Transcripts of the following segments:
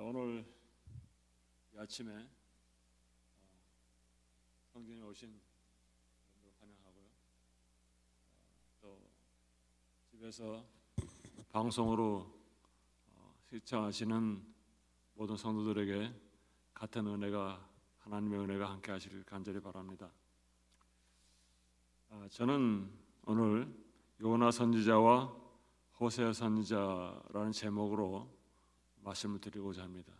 오늘 이 아침에 성전에 오신 여러분들 환영하고요. 또 집에서 방송으로 시청하시는 모든 성도들에게 같은 은혜가, 하나님의 은혜가 함께 하시길 간절히 바랍니다. 저는 오늘 요나 선지자와 호세아 선지자라는 제목으로 말씀을 드리고자 합니다.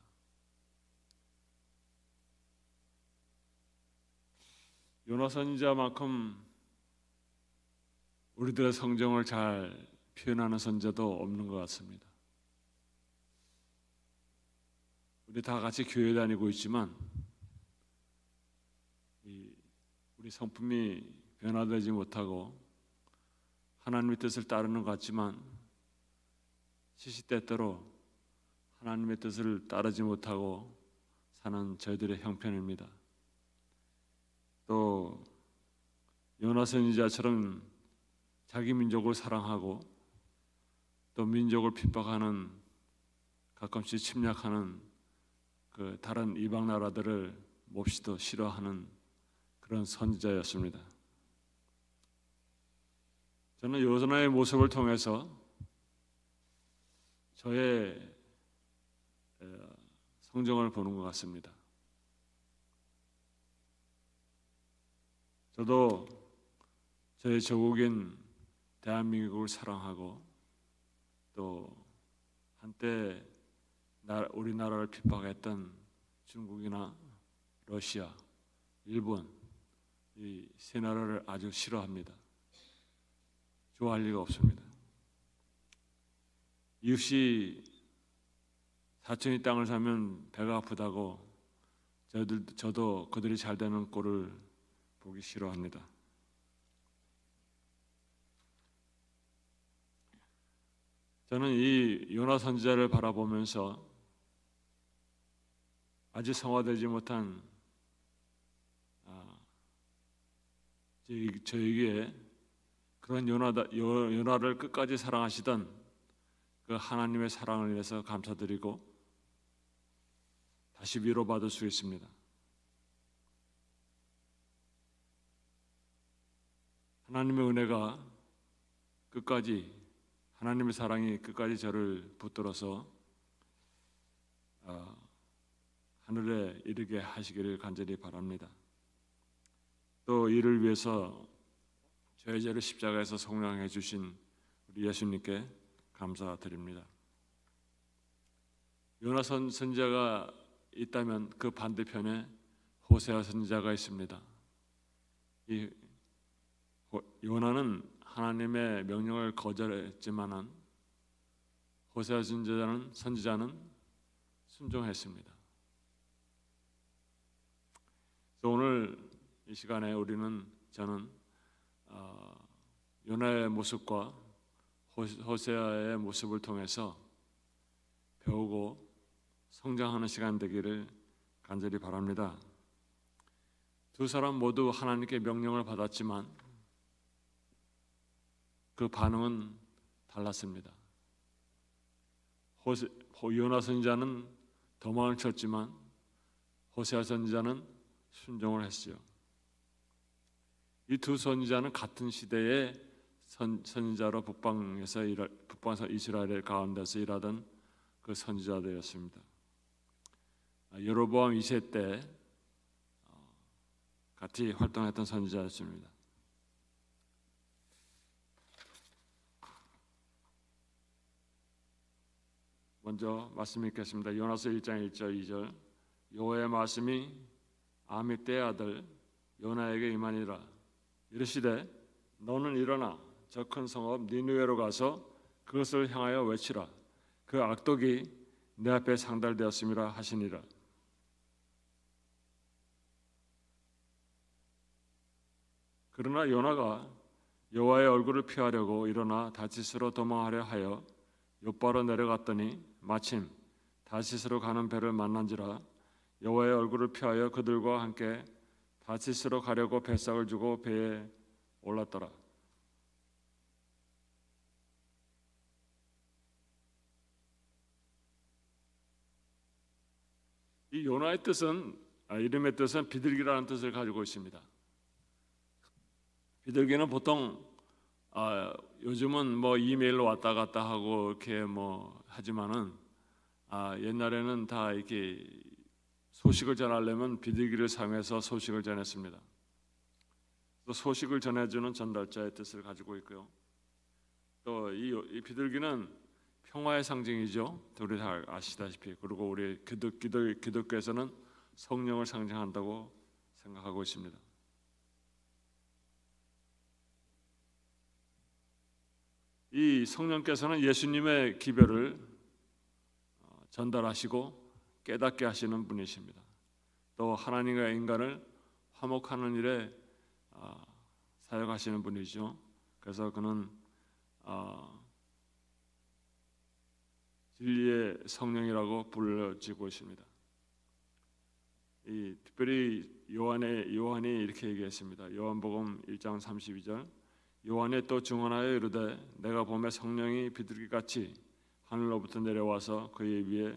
요나 선지자만큼 우리들의 성정을 잘 표현하는 선지자도 없는 것 같습니다. 우리 다 같이 교회 다니고 있지만 우리 성품이 변화되지 못하고 하나님의 뜻을 따르는 것 같지만 시시때때로 하나님의 뜻을 따르지 못하고 사는 저희들의 형편입니다. 또 요나 선지자처럼 자기 민족을 사랑하고 또 민족을 핍박하는, 가끔씩 침략하는 그 다른 이방 나라들을 몹시도 싫어하는 그런 선지자였습니다. 저는 요나의 모습을 통해서 저의 성정을 보는 것 같습니다. 저도 저의 조국인 대한민국을 사랑하고 또 한때 우리나라를 핍박했던 중국이나 러시아, 일본, 이 세 나라를 아주 싫어합니다. 좋아할 리가 없습니다. 이웃이 사촌이 땅을 사면 배가 아프다고 저도 그들이 잘 되는 꼴을 보기 싫어합니다. 저는 이 요나 선지자를 바라보면서 아직 성화되지 못한 저에게 그런 요나를 끝까지 사랑하시던 그 하나님의 사랑을 위해서 감사드리고 다시 위로받을 수 있습니다. 하나님의 은혜가 끝까지, 하나님의 사랑이 끝까지 저를 붙들어서 하늘에 이르게 하시기를 간절히 바랍니다. 또 이를 위해서 저의 죄를 십자가에서 속량해 주신 우리 예수님께 감사드립니다. 요나 선지자가 있다면 그 반대편에 호세아 선지자가 있습니다. 이 요나는 하나님의 명령을 거절했지만은 호세아 선지자는 순종했습니다. 그래서 오늘 이 시간에 저는 요나의 모습과 호세아의 모습을 통해서 배우고 성장하는 시간 되기를 간절히 바랍니다. 두 사람 모두 하나님께 명령을 받았지만 그 반응은 달랐습니다. 요나 선지자는 도망을 쳤지만 호세아 선지자는 순종을 했어요. 이 두 선지자는 같은 시대의 선지자로 북방에서 이스라엘 가운데서 일하던 그 선지자들이었습니다. 여로보암 2세 때 같이 활동했던 선지자였습니다. 먼저 말씀 읽겠습니다. 요나서 1장 1절 2절. 여호와의 말씀이 아미떼의 아들 요나에게 임하니라. 이르시되 너는 일어나 저 큰 성읍 니느웨로 가서 그것을 향하여 외치라. 그 악독이 내 앞에 상달되었음이라 하시니라. 그러나 요나가 여호와의 얼굴을 피하려고 일어나 다시스로 도망하려 하여 욥바로 내려갔더니 마침 다시스로 가는 배를 만난지라. 여호와의 얼굴을 피하여 그들과 함께 다시스로 가려고 배삭을 주고 배에 올랐더라. 이 요나의 뜻은 이름의 뜻은 비둘기라는 뜻을 가지고 있습니다. 비둘기는 보통 요즘은 뭐 이메일로 왔다 갔다 하고 이렇게 뭐 하지만은 옛날에는 다 이렇게 소식을 전하려면 비둘기를 사용해서 소식을 전했습니다. 또 소식을 전해주는 전달자의 뜻을 가지고 있고요. 또 이 비둘기는 평화의 상징이죠. 우리 다 아시다시피. 그리고 우리 기독교에서는 성령을 상징한다고 생각하고 있습니다. 이 성령께서는 예수님의 기별을 전달하시고 깨닫게 하시는 분이십니다. 또 하나님과 인간을 화목하는 일에 사역하시는 분이죠. 그래서 그는 진리의 성령이라고 불려지고 있습니다. 특별히 요한이 이렇게 얘기했습니다. 요한복음 1장 32절 요한이 또 증언하여 이르되 내가 보매 성령이 비둘기같이 하늘로부터 내려와서 그의 위에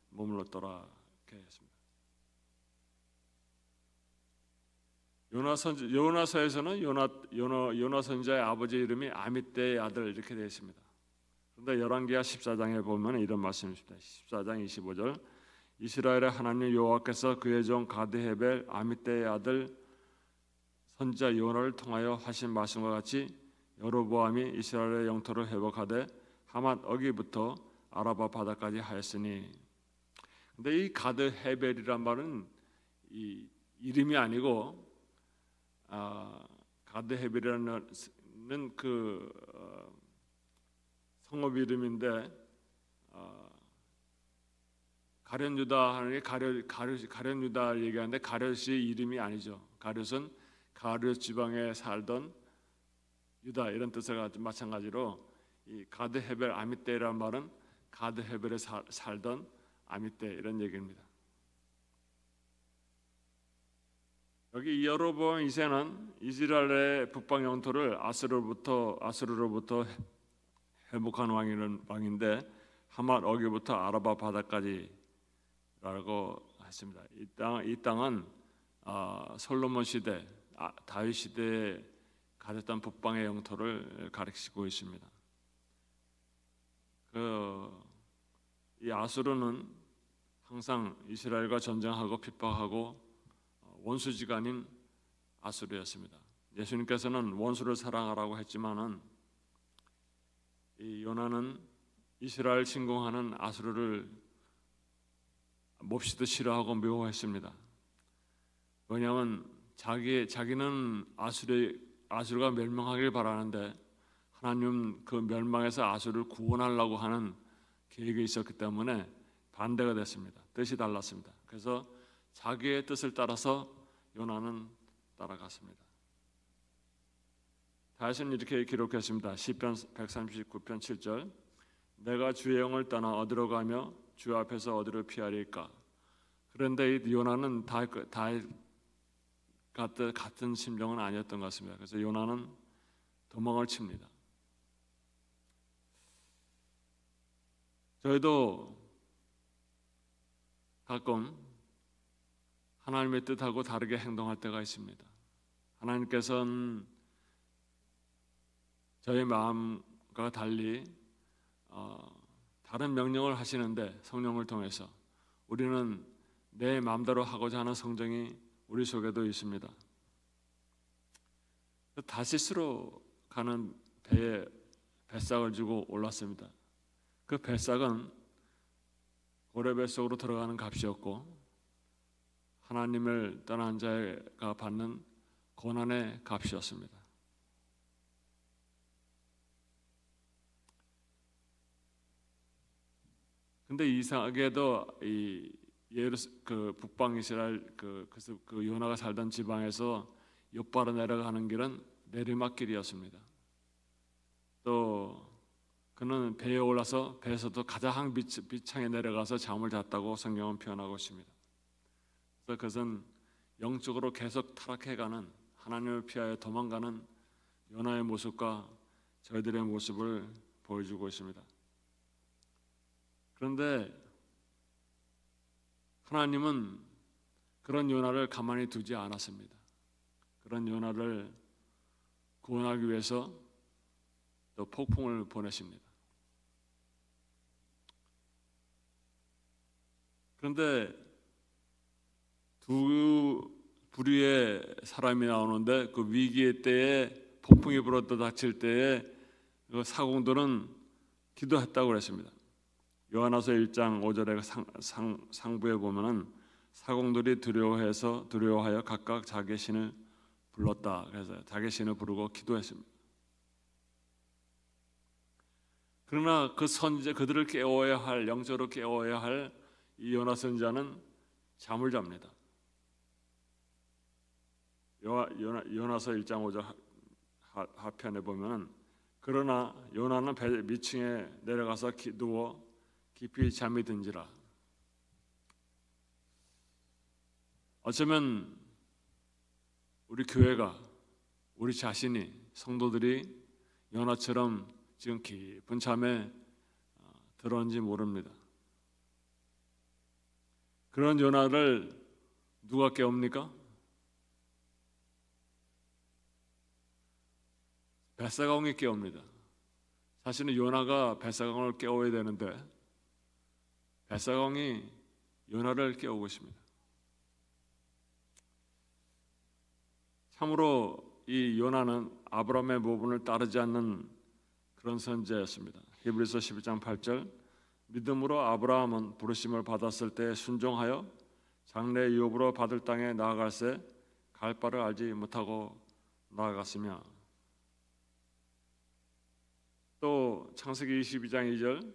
머물렀더라 이렇게 했습니다. 요나서에서는 요나 선지자의 아버지 이름이 아미떼의 아들 이렇게 되어 있습니다. 그런데 열왕기하 14장에 보면 이런 말씀이 있습니다. 14장 25절 이스라엘의 하나님 여호와께서 그의 종 가드헤벨 아미떼의 아들 선지자 요나를 통하여 하신 말씀과 같이 여로보암이 이스라엘의 영토를 회복하되 하맛 어기부터 아라바 바다까지 하였으니. 근데 이 가드헤벨이란 말은 이 이름이 아니고 가드헤벨이라는 그 성읍 이름인데 가룟유다 하는 게 가룟유다 얘기하는데 가룟이 이름이 아니죠. 가룟은 가룟 지방에 살던 유다 이런 뜻과 마찬가지로 이 가드헤벨 아미떼라는 말은 가드헤벨에 살던 아미떼 이런 얘기입니다. 여기 여로보암 2세는 이스라엘의 북방 영토를 아수르로부터 회복한 왕인데 하맛 어기부터 아라바 바다까지라고 했습니다. 이 땅은 솔로몬 시대, 다윗 시대에 가졌던 북방의 영토를 가리키고 있습니다. 이 아수르는 항상 이스라엘과 전쟁하고 핍박하고 원수지가 아닌 아수르였습니다. 예수님께서는 원수를 사랑하라고 했지만은 이 요나는 이스라엘 침공하는 아수르를 몹시도 싫어하고 미워했습니다. 왜냐하면 자기는 아수르가 멸망하길 바라는데 하나님 그 멸망에서 아수르를 구원하려고 하는 계획이 있었기 때문에 반대가 됐습니다. 뜻이 달랐습니다. 그래서 자기의 뜻을 따라서 요나는 따라갔습니다. 다윗은 이렇게 기록했습니다. 시편 139편 7절 내가 주의 영을 떠나 어디로 가며 주 앞에서 어디로 피하리까. 그런데 이 요나는 다윗 같은 심정은 아니었던 것 같습니다. 그래서 요나는 도망을 칩니다. 저희도 가끔 하나님의 뜻하고 다르게 행동할 때가 있습니다. 하나님께서는 저희 마음과 달리 다른 명령을 하시는데 성령을 통해서 우리는 내 마음대로 하고자 하는 성정이 우리 속에도 있습니다. 다시스로 가는 배에 뱃삭을 주고 올랐습니다. 그 뱃삭은 고래배 속으로 들어가는 값이었고 하나님을 떠난 자가 받는 고난의 값이었습니다. 근데 이상하게도 그 북방 이스라엘 그 요나가 살던 지방에서 욥바로 내려가는 길은 내리막길이었습니다. 또 그는 배에 올라서 배에서도 가장 비창에 내려가서 잠을 잤다고 성경은 표현하고 있습니다. 그래서 그것은 영적으로 계속 타락해가는 하나님을 피하여 도망가는 요나의 모습과 저희들의 모습을 보여주고 있습니다. 그런데 하나님은 그런 요나를 가만히 두지 않았습니다. 그런 요나를 구원하기 위해서 또 폭풍을 보내십니다. 그런데 두 부류의 사람이 나오는데 그 위기의 때에 폭풍이 불어다 닥칠 때에 그 사공들은 기도했다고 그랬습니다. 요한화서 1장 5절의 상부에 보면은 사공들이 두려워하여 각각 자기 신을 불렀다. 그래서 자기 신을 부르고 기도했습니다. 그러나 그 선지자, 그들을 깨워야 할, 영적으로 깨워야 할 이 요나 선지자는 잠을 잡니다. 요나서 1장 5절 하편에 보면 그러나 요나는 배 밑층에 내려가서 누워 깊이 잠이 든지라. 어쩌면 우리 교회가, 우리 자신이, 성도들이 요나처럼 지금 깊은 잠에 들었는지 모릅니다. 그런 요나를 누가 깨웁니까? 벳사공이 깨웁니다. 사실은 요나가 벳사공을 깨워야 되는데 벳사공이 요나를 깨우고 있습니다. 참으로 이 요나는 아브라함의 모분을 따르지 않는 그런 선지자였습니다. 히브리서 11장 8절 믿음으로 아브라함은 부르심을 받았을 때 순종하여 장래 유업으로 받을 땅에 나아갈새 갈 바를 알지 못하고 나아갔으며 또 창세기 22장 2절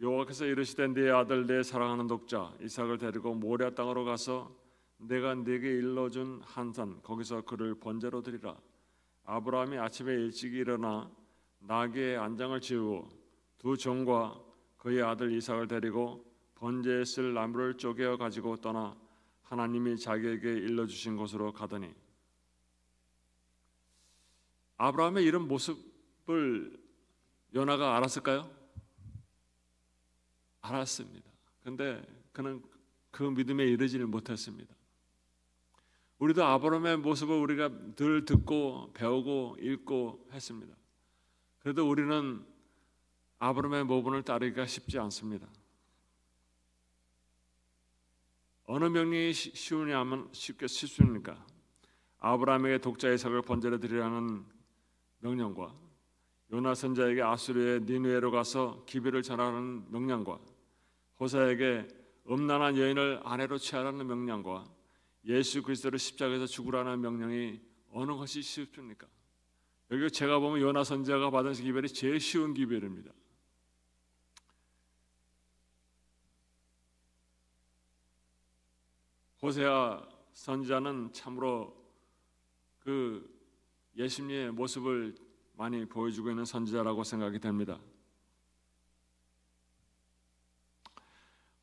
여호와께서 이르시되 네 아들 내 사랑하는 독자 이삭을 데리고 모리아 땅으로 가서 내가 네게 일러준 한 산 거기서 그를 번제로 드리라. 아브라함이 아침에 일찍 일어나 나귀의 안장을 지우고 두 종과 그의 아들 이삭을 데리고 번제에 쓸 나무를 쪼개어 가지고 떠나 하나님이 자기에게 일러주신 곳으로 가더니 아브라함의 이런 모습을 요나가 알았을까요? 알았습니다. 그런데 그는 그 믿음에 이르지를 못했습니다. 우리도 아브라함의 모습을 우리가 늘 듣고 배우고 읽고 했습니다. 그래도 우리는 아브라함의 모분을 따르기가 쉽지 않습니다. 어느 명령이 쉬우냐면 쉽습니까? 아브라함에게 독자 이삭을 번제로 드리라는 명령과 요나 선지자에게 아수르의 니느웨로 가서 기비를 전하라는 명령과 호세에게 음란한 여인을 아내로 취하라는 명령과 예수 그리스도를 십자가에서 죽으라는 명령이 어느 것이 쉽습니까? 여기 제가 보면 요나 선지자가 받은 기별이 제일 쉬운 기별입니다. 호세아 선지자는 참으로 그 예수님의 모습을 많이 보여주고 있는 선지자라고 생각이 됩니다.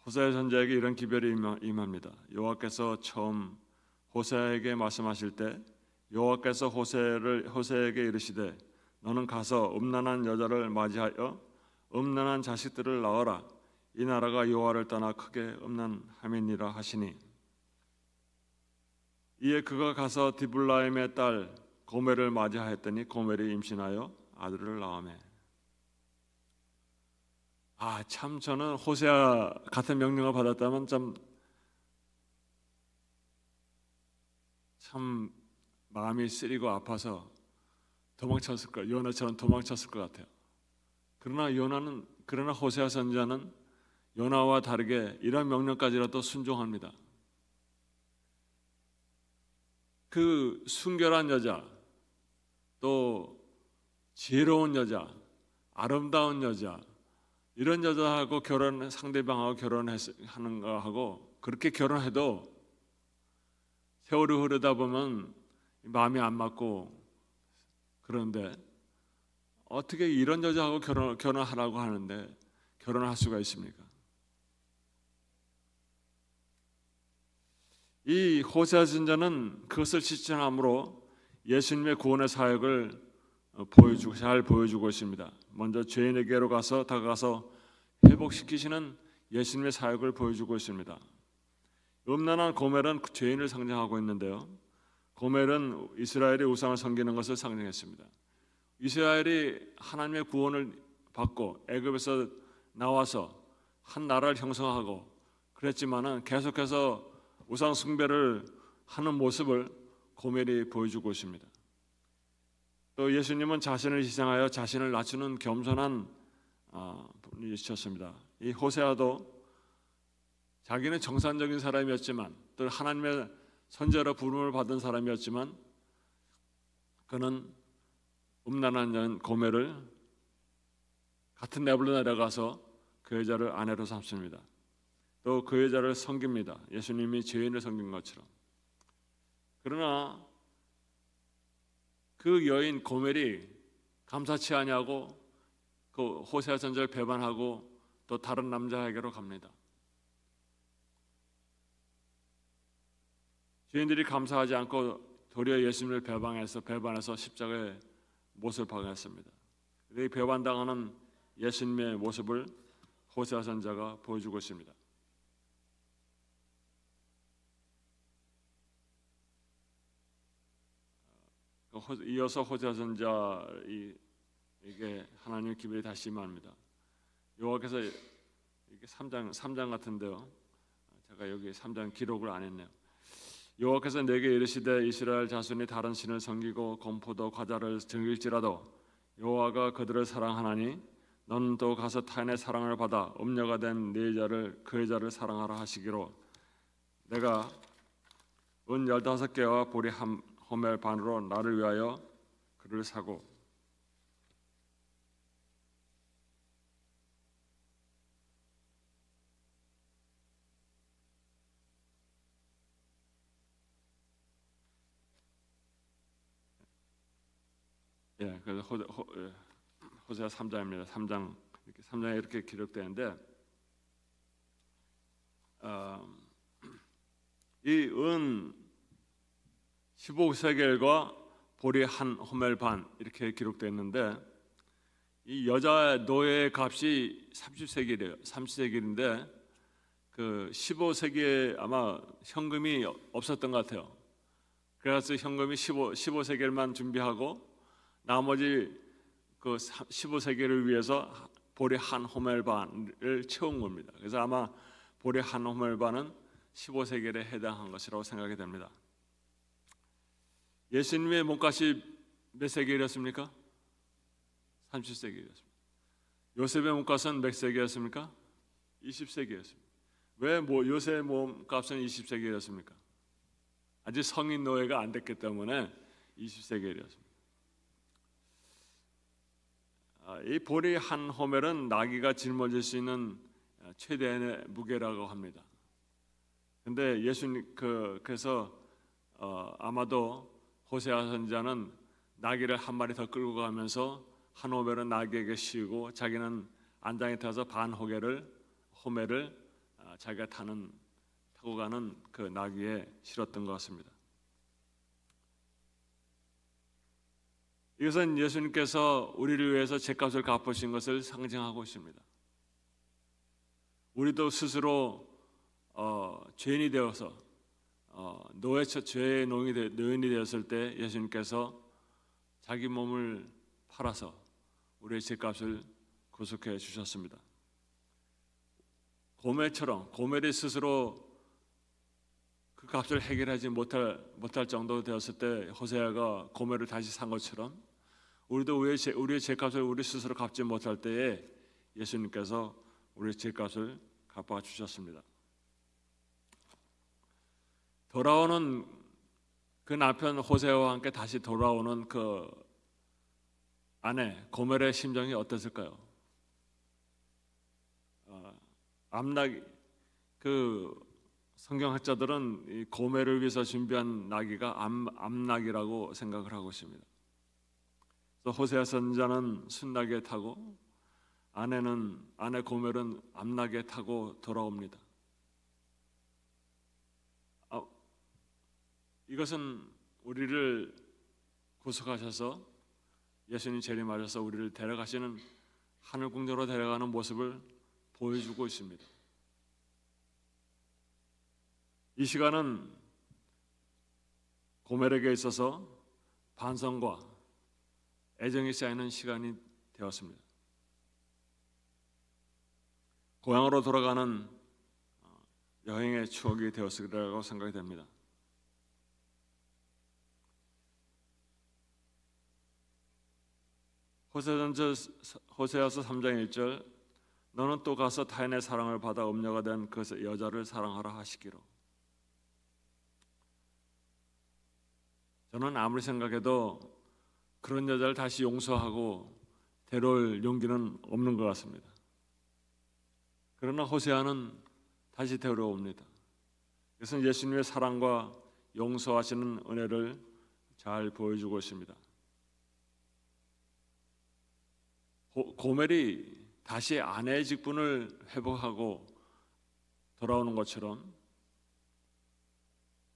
호세아 선지자에게 이런 기별이 임합니다. 여호와께서 처음 호세아에게 말씀하실 때 여호와께서 호세에게 이르시되 너는 가서 음란한 여자를 맞이하여 음란한 자식들을 낳아라. 이 나라가 여호와를 떠나 크게 음란함이니라 하시니 이에 그가 가서 디블라임의 딸 고멜을 맞이하였더니 고멜이 임신하여 아들을 낳으매 참 저는 호세아 같은 명령을 받았다면 참 마음이 쓰리고 아파서 도망쳤을 거예요. 요나처럼 도망쳤을 것 같아요. 그러나 호세아 선지자는 요나와 다르게 이런 명령까지라도 순종합니다. 그 순결한 여자, 또 지혜로운 여자, 아름다운 여자, 이런 여자하고 상대방하고 결혼하는 거하고 그렇게 결혼해도 세월이 흐르다 보면 마음이 안 맞고 그런데 어떻게 이런 여자하고 결혼하라고 하는데 결혼할 수가 있습니까? 이 호세아 선지자는 그것을 실천함으로 예수님의 구원의 사역을 잘 보여주고 있습니다. 먼저 죄인에게로 다가가서 회복시키시는 예수님의 사역을 보여주고 있습니다. 음란한 고멜은 죄인을 상징하고 있는데요. 고멜은 이스라엘의 우상을 섬기는 것을 상징했습니다. 이스라엘이 하나님의 구원을 받고 애굽에서 나와서 한 나라를 형성하고 그랬지만은 계속해서 우상 숭배를 하는 모습을 고멜이 보여주고 있습니다. 또 예수님은 자신을 희생하여 자신을 낮추는 겸손한 분이셨습니다. 이 호세아도 자기는 정상적인 사람이었지만 또 하나님의 선지자로 부름을 받은 사람이었지만 그는 음란한 년 고멜을 같은 랩으로 내려가서 그 여자를 아내로 삼습니다. 또 그 여자를 섬깁니다. 예수님이 죄인을 섬긴 것처럼. 그러나 그 여인 고멜이 감사치 아니하고 그 호세아 선지자를 배반하고 또 다른 남자에게로 갑니다. 죄인들이 감사하지 않고 도리어 예수님을 배반해서 십자가에 못을 박았습니다. 이 배반당하는 예수님의 모습을 호세아 선지자가 보여주고 있습니다. 이어서 호세아 선지자에게 하나님의 기별이 다시 임합니다. 여호와께서 이게 3장 같은데요. 제가 여기 3장 기록을 안 했네요. 여호와께서 내게 이르시되 이스라엘 자손이 다른 신을 섬기고 건포도 과자를 즐길지라도 여호와가 그들을 사랑하나니 너는 또 가서 타인의 사랑을 받아 음녀가 된 네 여자를 그 여자를 사랑하라 하시기로 내가 은 15개와 보리 한 호멜 반으로 나를 위하여 그를 사고 그래서 호세아 3장입니다. 3장에 이렇게 기록되는데 이 은 15세겔과 보리 한 호멜 반 이렇게 기록되어 있는데 이 여자 노예의 값이 30세겔이에요. 30세겔인데 그 15세기에 아마 현금이 없었던 것 같아요. 그래서 현금이 15세겔만 준비하고 나머지 그 15세겔을 위해서 보리 한 호멜 반을 채운 겁니다. 그래서 아마 보리 한 호멜 반은 15세겔에 해당한 것이라고 생각이 됩니다. 예수님의 몸값이 몇 세겔이었습니까? 30세겔이었습니다. 요셉의 몸값은 몇 세겔이었습니까? 20세겔이었습니다. 왜 요셉의 몸값은 20세겔이었습니까? 아직 성인 노예가 안 됐기 때문에 20세겔이었습니다. 이 보리 한 호멜은 나귀가 짊어질 수 있는 최대의 무게라고 합니다. 근데 예수님 그래서 아마도 호세아 선지자는 나귀를 한 마리 더 끌고 가면서 한 호멜은 나귀에게 씌우고 자기는 안장에 타서 반 호멜을 자기가 타고 가는 그 나귀에 실었던 것 같습니다. 이것은 예수님께서 우리를 위해서 죄값을 갚으신 것을 상징하고 있습니다. 우리도 스스로 죄인이 되어서 죄의 노인이 되었을 때 예수님께서 자기 몸을 팔아서 우리의 죄값을 구속해 주셨습니다. 고멜이 스스로 그 값을 해결하지 못할 정도 되었을 때 호세아가 고멜을 다시 산 것처럼 우리도 우리의 죄값을 우리 스스로 갚지 못할 때에 예수님께서 우리의 죄값을 갚아 주셨습니다. 돌아오는 그 남편 호세아와 함께 다시 돌아오는 그 아내 고멜의 심정이 어땠을까요? 그 성경학자들은 이 고멜을 위해서 준비한 나귀가 암나귀라고 생각을 하고 있습니다. 그래서 호세아 선지자는 순나귀에 타고 아내 고멜은 암나귀에 타고 돌아옵니다. 이것은 우리를 구속하셔서 예수님 재림하셔서 우리를 데려가시는 하늘 궁정으로 데려가는 모습을 보여주고 있습니다. 이 시간은 고멜에게 있어서 반성과 애정이 쌓이는 시간이 되었습니다. 고향으로 돌아가는 여행의 추억이 되었을 거라고 생각이 됩니다. 호세아서 3장 1절 너는 또 가서 타인의 사랑을 받아 음녀가 된 그 여자를 사랑하라 하시기로. 저는 아무리 생각해도 그런 여자를 다시 용서하고 데려올 용기는 없는 것 같습니다. 그러나 호세아는 다시 데려옵니다. 그것은 예수님의 사랑과 용서하시는 은혜를 잘 보여주고 있습니다. 고멜이 다시 아내의 직분을 회복하고 돌아오는 것처럼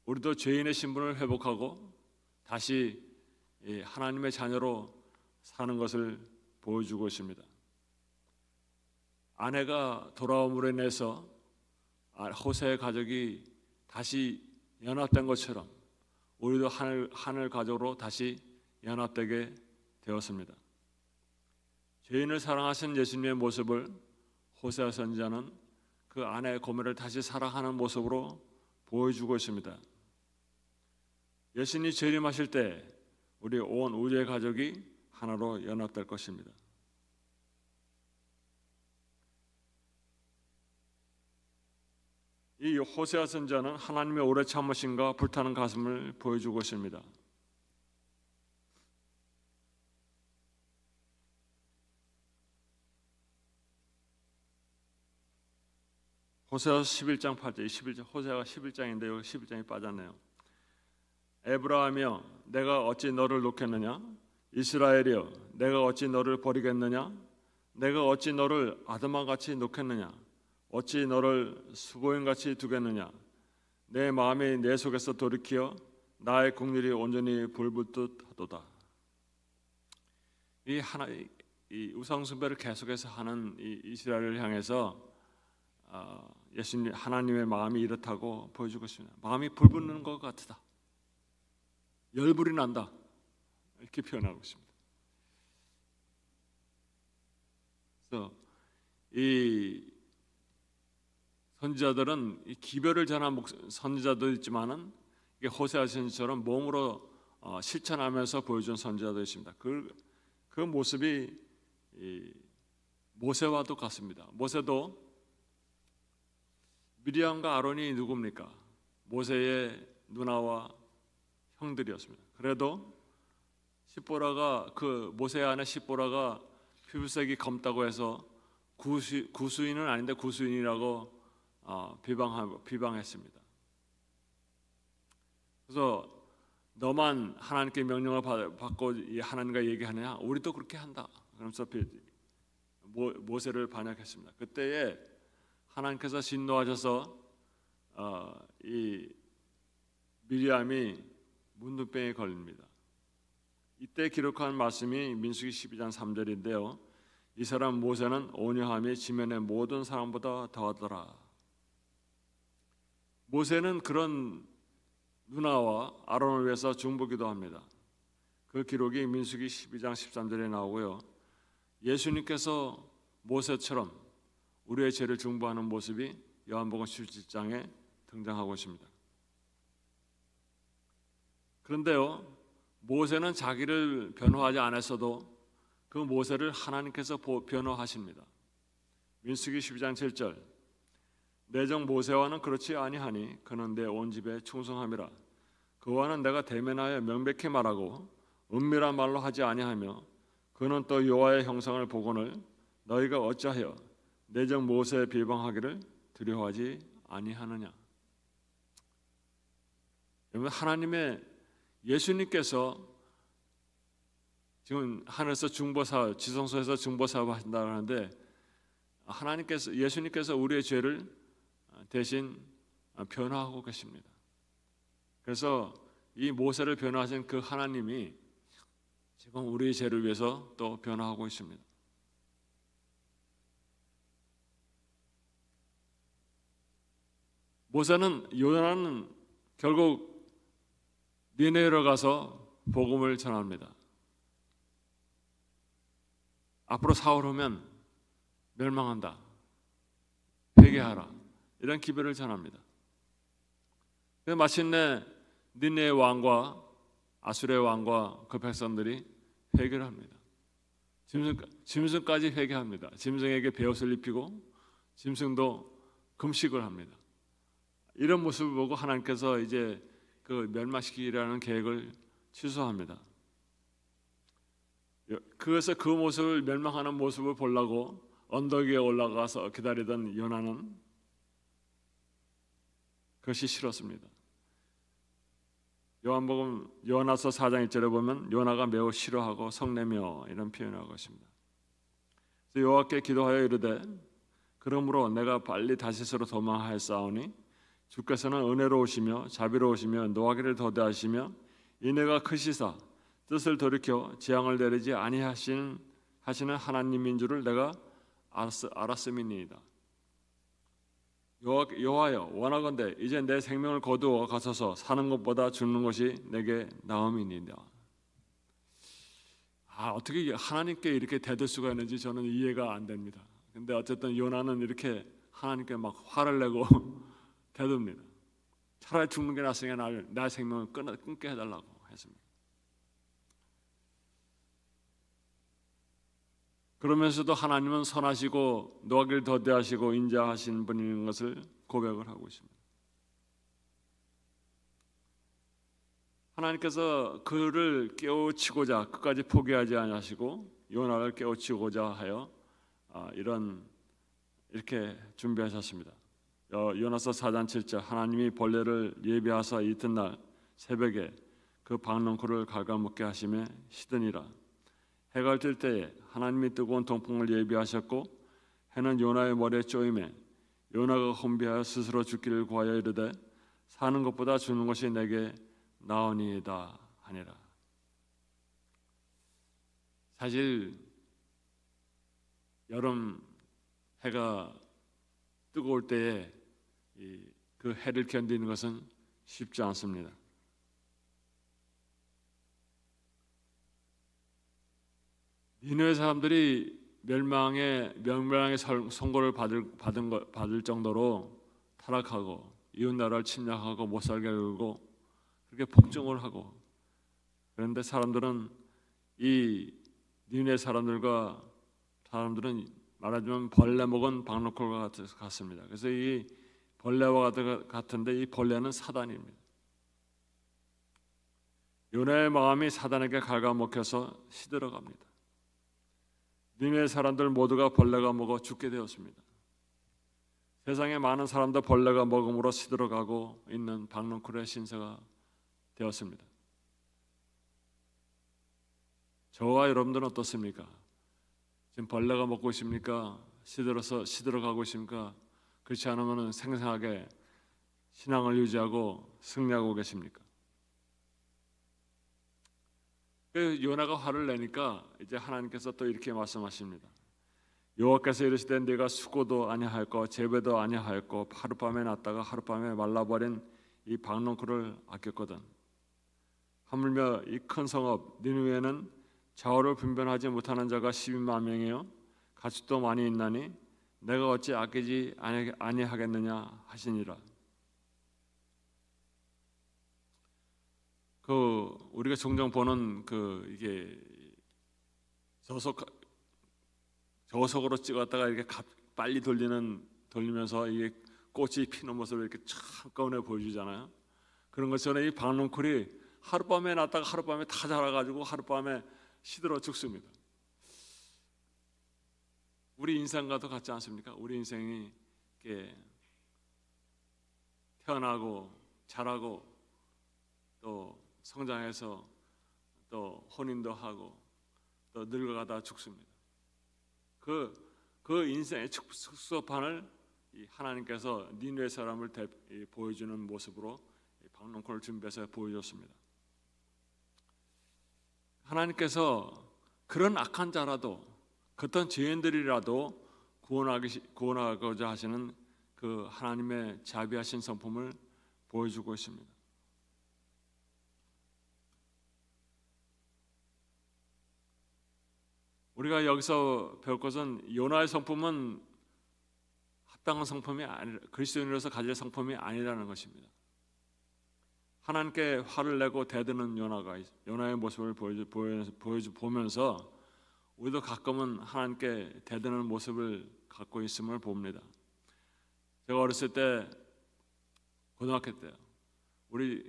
우리도 죄인의 신분을 회복하고 다시 하나님의 자녀로 사는 것을 보여주고 있습니다. 아내가 돌아옴으로 인해서 호세의 가족이 다시 연합된 것처럼 우리도 하늘 가족으로 다시 연합되게 되었습니다. 죄인을 사랑하신 예수님의 모습을 호세아 선지자는 그 아내 고멜을 다시 사랑하는 모습으로 보여주고 있습니다. 예수님이 재림하실 때 우리 온 우주의 가족이 하나로 연합될 것입니다. 이 호세아 선지자는 하나님의 오래 참으심과 불타는 가슴을 보여주고 있습니다. 호세아 11장 8절, 호세아가 11장인데 여기 11장이 빠졌네요. 에브라함이여 내가 어찌 너를 놓겠느냐? 이스라엘이여 내가 어찌 너를 버리겠느냐? 내가 어찌 너를 아드마같이 놓겠느냐? 어찌 너를 수고인같이 두겠느냐? 내 마음이 내 속에서 돌이키어 나의 국률이 온전히 불붙듯 하도다. 이 우상숭배를 계속해서 하는 이 이스라엘을 향해서 예수님 하나님의 마음이 이렇다고 보여주고 있습니다. 마음이 불붙는 것 같다. 열불이 난다. 이렇게 표현하고 있습니다. 그래서 이 선지자들은 이 기별을 전한 선지자도 있지만은 이게 호세아 선지처럼 몸으로 실천하면서 보여준 선지자도 있습니다. 그 모습이 모세와도 같습니다. 모세도 미리암과 아론이 누굽니까? 모세의 누나와 형들이었습니다. 그래도 모세의 아내 십보라가 피부색이 검다고 해서 구수인은 아닌데 구수인이라고 비방했습니다. 그래서 너만 하나님께 명령을 받고 하나님과 얘기하느냐? 우리도 그렇게 한다. 그러면서 모세를 반역했습니다. 그때에 하나님께서 진노하셔서 이 미리암이 문둥병에 걸립니다. 이때 기록한 말씀이 민수기 12장 3절인데요. 이 사람 모세는 온유함이 지면의 모든 사람보다 더하더라. 모세는 그런 누나와 아론을 위해서 중보기도 합니다. 그 기록이 민수기 12장 13절에 나오고요. 예수님께서 모세처럼 우리의 죄를 중보하는 모습이 요한복음 17장에 등장하고 있습니다. 그런데요, 모세는 자기를 변호하지 않았어도 그 모세를 하나님께서 변호하십니다. 민수기 12장 7절 내 종 모세와는 그렇지 아니하니 그는 내 온 집에 충성함이라. 그와는 내가 대면하여 명백히 말하고 은밀한 말로 하지 아니하며 그는 또 여호와의 형상을 보거늘 너희가 어찌하여 내 종 모세에 비방하기를 두려워하지 아니하느냐. 여러분, 하나님의 예수님께서 지금 하늘에서 중보사업, 지성소에서 중보사업을 한다고 하는데 예수님께서 우리의 죄를 대신 변화하고 계십니다. 그래서 이 모세를 변화하신 그 하나님이 지금 우리의 죄를 위해서 또 변화하고 있습니다. 요나는 결국 니네로 가서 복음을 전합니다. 앞으로 사흘 후면 멸망한다. 회개하라. 이런 기별을 전합니다. 그래서 마침내 니네의 왕과 아수르의 왕과 그 백성들이 회개를 합니다. 짐승까지 회개합니다. 짐승에게 베옷을 입히고 짐승도 금식을 합니다. 이런 모습을 보고 하나님께서 이제 그 멸망시키라는 계획을 취소합니다. 그래서 그 모습을 멸망하는 모습을 보려고 언덕 위에 올라가서 기다리던 요나는 그것이 싫었습니다. 요한복음 요나서 4장 1절에 보면 요나가 매우 싫어하고 성내며 이런 표현을 하고 있습니다. 여호와께 기도하여 이르되 그러므로 내가 빨리 다시스로 도망하였사오니 주께서는 은혜로우시며 자비로우시며 노하기를 더디하시며 인애가 크시사 뜻을 돌이켜 재앙을 내리지 아니하시는 하나님인 줄을 내가 알았음이니이다. 여호와여 원하건대 이제 내 생명을 거두어 가소서. 사는 것보다 죽는 것이 내게 나음이니이다. 어떻게 하나님께 이렇게 대들 수가 있는지 저는 이해가 안 됩니다. 근데 어쨌든 요나는 이렇게 하나님께 막 화를 내고 대듭니다. 차라리 죽는 게 낫으니까 내 생명을 끊게 해달라고 했습니다. 그러면서도 하나님은 선하시고 노하기를 더디하시고 인자하신 분인 것을 고백을 하고 있습니다. 하나님께서 그를 깨우치고자 끝까지 포기하지 아니하시고 요나를 깨우치고자 하여 이렇게 준비하셨습니다. 요나서 4장 7절 하나님이 벌레를 예비하사 이튿날 새벽에 그 박넝쿨을 갉아먹게 하심에 시드니라. 해가 뜰 때에 하나님이 뜨거운 동풍을 예비하셨고 해는 요나의 머리에 쪼임에 요나가 혼비하여 스스로 죽기를 구하여 이르되 사는 것보다 죽는 것이 내게 나으니이다 하니라. 사실 여름 해가 뜨거울 때에 그 해를 견디는 것은 쉽지 않습니다. 니느웨 사람들이 멸망의 선고를 받을 정도로 타락하고 이웃 나라를 침략하고 못 살게 하고 그렇게 폭정을 하고, 그런데 이 니느웨 사람들은 말하자면 벌레 먹은 박노콜과 같습니다. 그래서 이 벌레와 같은데 이 벌레는 사단입니다. 요나의 마음이 사단에게 갉아먹혀서 시들어갑니다. 니느웨 사람들 모두가 벌레가 먹어 죽게 되었습니다. 세상에 많은 사람도 벌레가 먹음으로 시들어가고 있는 박농쿨의 신세가 되었습니다. 저와 여러분들은 어떻습니까? 지금 벌레가 먹고 있습니까? 시들어가고 있습니까? 그렇지 않으면 생생하게 신앙을 유지하고 승리하고 계십니까? 요나가 화를 내니까 이제 하나님께서 또 이렇게 말씀하십니다. 여호와께서 이르시되 네가 수고도 아니하였고 재배도 아니하였고 하룻밤에 났다가 하룻밤에 말라버린 이 박농쿨을 아꼈거든. 하물며 이 큰 성읍 니느웨는 좌우를 분별하지 못하는 자가 12만 명이요 가축도 많이 있나니 내가 어찌 아끼지 아니하겠느냐 하시니라. 우리가 종종 보는 이게 저속으로 찍었다가 이렇게 빨리 돌리면서 이게 꽃이 피는 모습을 이렇게 한꺼번에 보여주잖아요. 그런 것처럼 이 박농쿨이 하룻밤에 났다가 하룻밤에 다 자라가지고 하룻밤에 시들어 죽습니다. 우리 인생과도 같지 않습니까? 우리 인생이 이렇게 태어나고 자라고 또 성장해서 또 혼인도 하고 또 늙어가다 죽습니다. 그 인생의 축소판을 하나님께서 니느웨 사람을 보여주는 모습으로 박농쿨을 준비해서 보여줬습니다. 하나님께서 그런 악한 자라도 어떤 죄인들이라도 구원하고자 하시는 그 하나님의 자비하신 성품을 보여주고 있습니다. 우리가 여기서 배울 것은 요나의 성품은 합당한 성품이 아니, 그리스도인으로서 가질 성품이 아니라는 것입니다. 하나님께 화를 내고 대드는 요나의 모습을 보면서 우리도 가끔은 하나님께 대드는 모습을 갖고 있음을 봅니다. 제가 어렸을 때 고등학교 때요.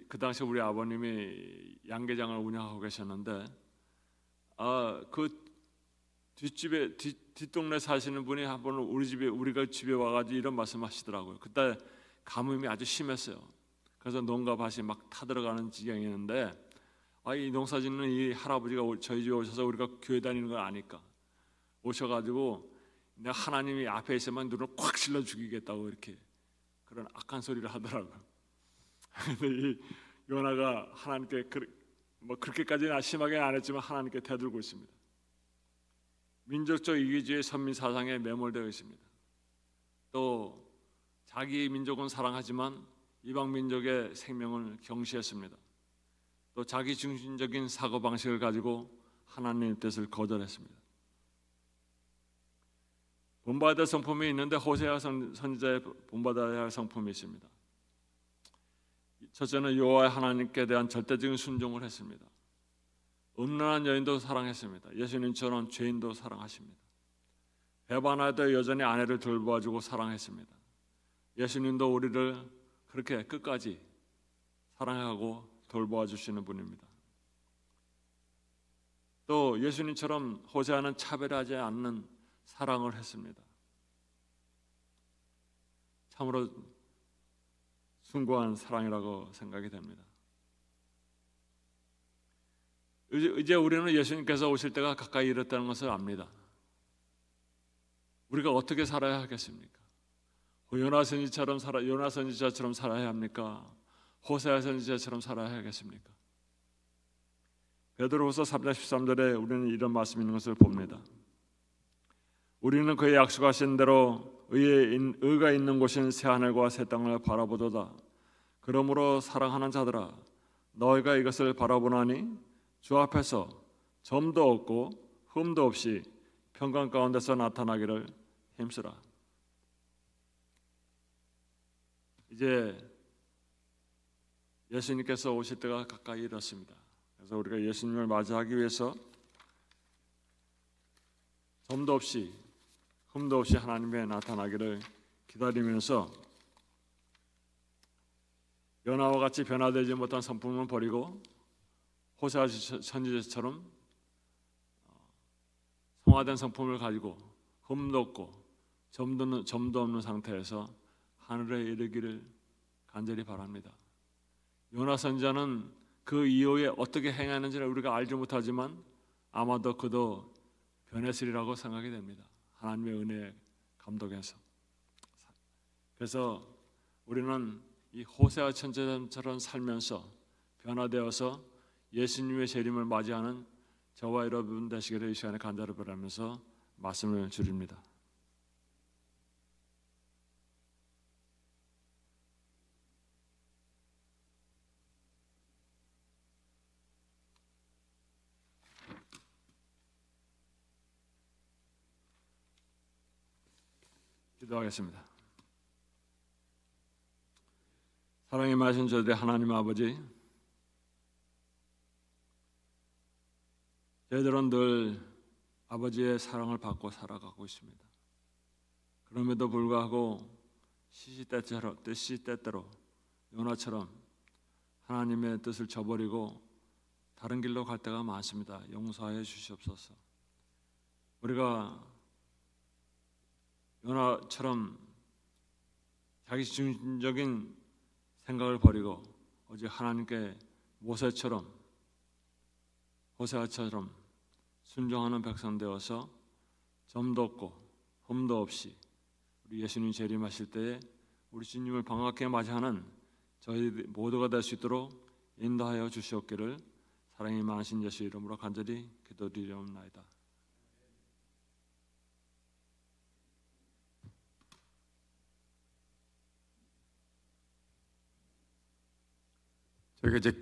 그 당시 우리 아버님이 양계장을 운영하고 계셨는데 그 뒷동네 사시는 분이 한 번 우리가 집에 와가지고 이런 말씀하시더라고요. 그때 가뭄이 아주 심했어요. 그래서 농가 밭이 막 타들어가는 지경이었는데 이 농사짓는 이 할아버지가 저희 집에 오셔서 우리가 교회 다니는 걸 아니까 오셔가지고 내가 하나님이 앞에 있으면 눈을 콱 찔러 죽이겠다고 이렇게 그런 악한 소리를 하더라고요. 근데 이 요나가 하나님께 그렇게까지는 심하게 안 했지만 하나님께 대들고 있습니다. 민족적 이기주의 선민 사상에 매몰되어 있습니다. 또 자기 민족은 사랑하지만 이방 민족의 생명을 경시했습니다. 또 자기 중심적인 사고 방식을 가지고 하나님의 뜻을 거절했습니다. 본받아야 할 성품이 있는데 호세아 선지자의 본받아야 할 성품이 있습니다. 첫째는 여호와 하나님께 대한 절대적인 순종을 했습니다. 음란한 여인도 사랑했습니다. 예수님처럼 죄인도 사랑하십니다. 배반하여도 여전히 아내를 돌보아주고 사랑했습니다. 예수님도 우리를 그렇게 끝까지 사랑하고 돌보아 주시는 분입니다. 또 예수님처럼 호세아는 차별하지 않는 사랑을 했습니다. 참으로 숭고한 사랑이라고 생각이 됩니다. 이제 우리는 예수님께서 오실 때가 가까이 이르렀다는 것을 압니다. 우리가 어떻게 살아야 하겠습니까? 요나 선지자처럼 살아야 합니까? 호세아 선지자처럼 살아야 하겠습니까? 베드로후서 3장 13절에 우리는 이런 말씀이 있는 것을 봅니다. 우리는 그의 약속하신 대로 의가 있는 곳인 새 하늘과 새 땅을 바라보도다. 그러므로 사랑하는 자들아, 너희가 이것을 바라보나니 주 앞에서 점도 없고 흠도 없이 평강 가운데서 나타나기를 힘쓰라. 이제 예수님께서 오실 때가 가까이 이르렀습니다. 그래서 우리가 예수님을 맞이하기 위해서 점도 없이 흠도 없이 하나님의 나타나기를 기다리면서 요나와 같이 변화되지 못한 성품을 버리고 호세아 선지자처럼 성화된 성품을 가지고 흠도 없고 점도 없는 상태에서 하늘에 이르기를 간절히 바랍니다. 요나 선지자는 그 이후에 어떻게 행하는지를 우리가 알지 못하지만 아마도 그도 변했으리라고 생각이 됩니다. 하나님의 은혜의 감독에서. 그래서 우리는 이 호세아 선지자처럼 살면서 변화되어서 예수님의 재림을 맞이하는 저와 여러분 되시기를 이 시간에 간절히 바라면서 말씀을 드립니다. 기도하겠습니다. 사랑이 많으신 저희들의 하나님 아버지, 저희들은 늘 아버지의 사랑을 받고 살아가고 있습니다. 그럼에도 불구하고 시시때때로 요나처럼 하나님의 뜻을 저버리고 다른 길로 갈 때가 많습니다. 용서하여 주시옵소서. 우리가 요나처럼 자기 중심적인 생각을 버리고 오직 하나님께 호세아처럼 순종하는 백성 되어서 점도 없고 흠도 없이 우리 예수님 재림하실 때에 우리 주님을 반갑게 맞이하는 저희 모두가 될 수 있도록 인도하여 주시옵기를 사랑이 많으신 예수 이름으로 간절히 기도드리옵나이다. 저희가 이제